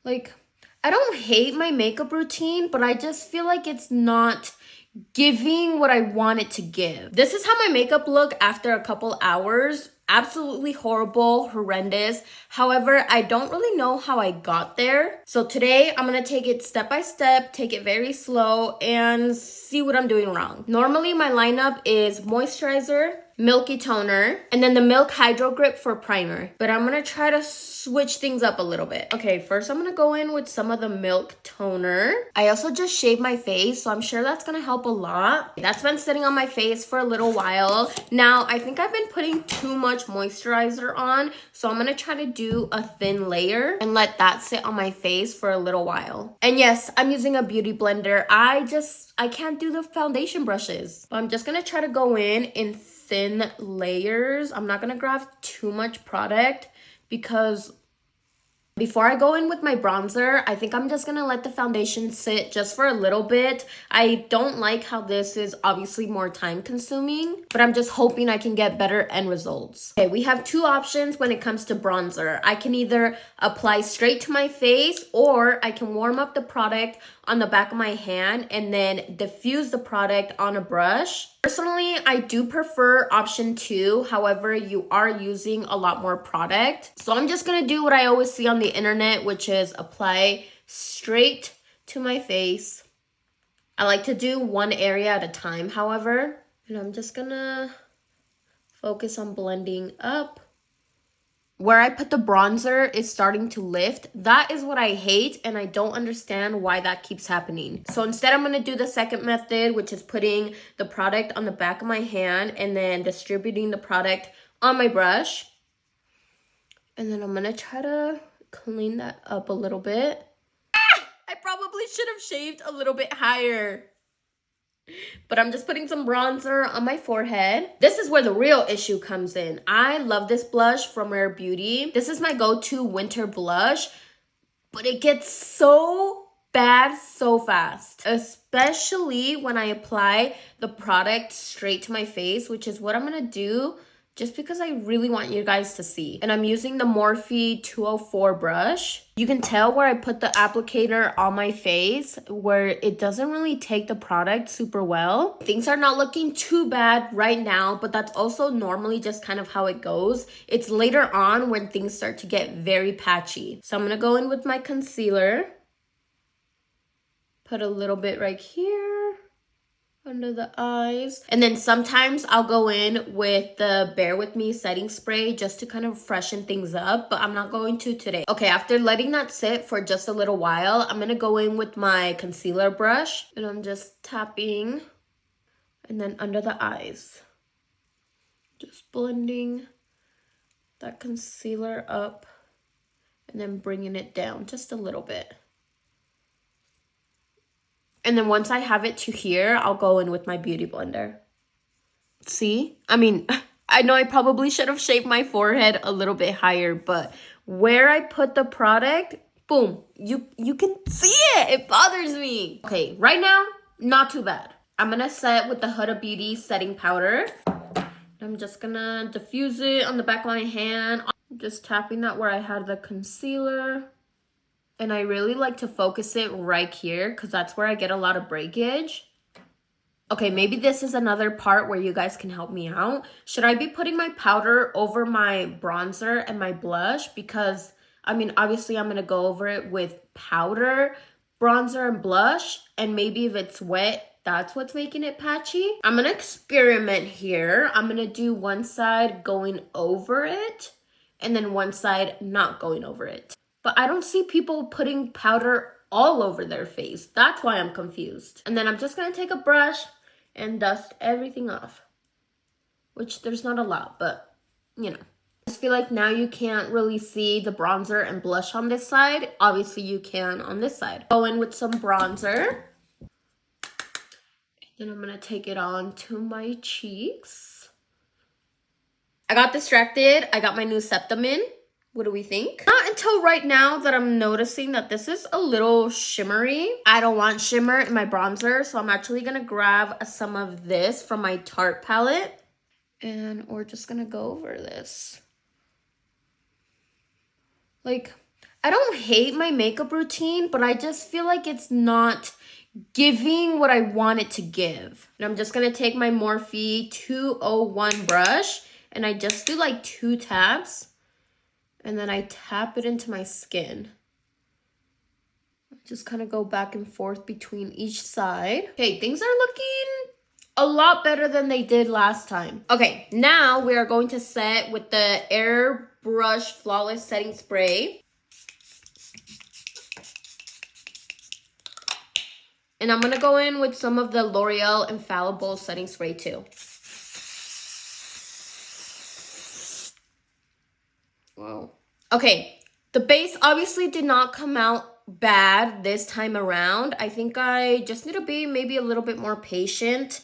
Like, I don't hate my makeup routine, but I just feel like it's not giving what I want it to give. This is how my makeup look after a couple hours. Absolutely horrible, horrendous. However, I don't really know how I got there. So today I'm gonna take it step by step, take it very slow, and see what I'm doing wrong. Normally my lineup is moisturizer, milky toner, and then the Milk Hydro Grip for primer. But I'm gonna try to switch things up a little bit. Okay, first I'm gonna go in with some of the Milk Toner. I also just shaved my face, so I'm sure that's gonna help a lot. That's been sitting on my face for a little while. Now, I think I've been putting too much moisturizer on, so I'm gonna try to do a thin layer and let that sit on my face for a little while. And yes, I'm using a beauty blender. I can't do the foundation brushes. But I'm just gonna try to go in thin layers. I'm not gonna grab too much product because before I go in with my bronzer, I think I'm just gonna let the foundation sit just for a little bit. I don't like how this is obviously more time consuming, but I'm just hoping I can get better end results. Okay, we have two options when it comes to bronzer. I can either apply straight to my face or I can warm up the product on the back of my hand and then diffuse the product on a brush. Personally, I do prefer option 2. However, you are using a lot more product. So I'm just gonna do what I always see on the internet, which is apply straight to my face. I like to do one area at a time, however. And I'm just gonna focus on blending up. Where I put the bronzer is starting to lift. That is what I hate, and I don't understand why that keeps happening. So instead, I'm gonna do the second method, which is putting the product on the back of my hand and then distributing the product on my brush. And then I'm gonna try to clean that up a little bit. I probably should have shaved a little bit higher. But I'm just putting some bronzer on my forehead. This is where the real issue comes in. I love this blush from Rare Beauty. This is my go-to winter blush, but it gets so bad so fast, especially when I apply the product straight to my face, which is what I'm gonna do just because I really want you guys to see. And I'm using the Morphe 204 brush. You can tell where I put the applicator on my face where it doesn't really take the product super well. Things are not looking too bad right now, but that's also normally just kind of how it goes. It's later on when things start to get very patchy. So I'm gonna go in with my concealer. Put a little bit right here under the eyes. And then sometimes I'll go in with the Bear With Me setting spray just to kind of freshen things up, but I'm not going to today. Okay, after letting that sit for just a little while, I'm gonna go in with my concealer brush and I'm just tapping and then under the eyes. Just blending that concealer up and then bringing it down just a little bit. And then once I have it to here, I'll go in with my beauty blender. See? I mean, I know I probably should have shaved my forehead a little bit higher, but where I put the product, boom, you can see it. It bothers me. Okay, right now, not too bad. I'm gonna set with the Huda Beauty setting powder. I'm just gonna diffuse it on the back of my hand. I'm just tapping that where I had the concealer. And I really like to focus it right here because that's where I get a lot of breakage. Okay, maybe this is another part where you guys can help me out. Should I be putting my powder over my bronzer and my blush? Because, I mean, obviously I'm going to go over it with powder, bronzer, and blush. And maybe if it's wet, that's what's making it patchy. I'm going to experiment here. I'm going to do one side going over it and then one side not going over it. But I don't see people putting powder all over their face. That's why I'm confused. And then I'm just going to take a brush and dust everything off. Which there's not a lot, but you know. I just feel like now you can't really see the bronzer and blush on this side. Obviously you can on this side. Go in with some bronzer. Then I'm going to take it on to my cheeks. I got distracted. I got my new septum in. What do we think? Not until right now that I'm noticing that this is a little shimmery. I don't want shimmer in my bronzer, so I'm actually gonna grab some of this from my Tarte palette. And we're just gonna go over this. Like, I don't hate my makeup routine, but I just feel like it's not giving what I want it to give. And I'm just going to take my Morphe 201 brush and I just do like 2 taps and then I tap it into my skin. Just kind of go back and forth between each side. Okay, things are looking a lot better than they did last time. Okay, now we are going to set with the Airbrush Flawless Setting Spray. And I'm going to go in with some of the L'Oreal Infallible Setting Spray too. Wow. Okay, the base obviously did not come out bad this time around. I think I just need to be maybe a little bit more patient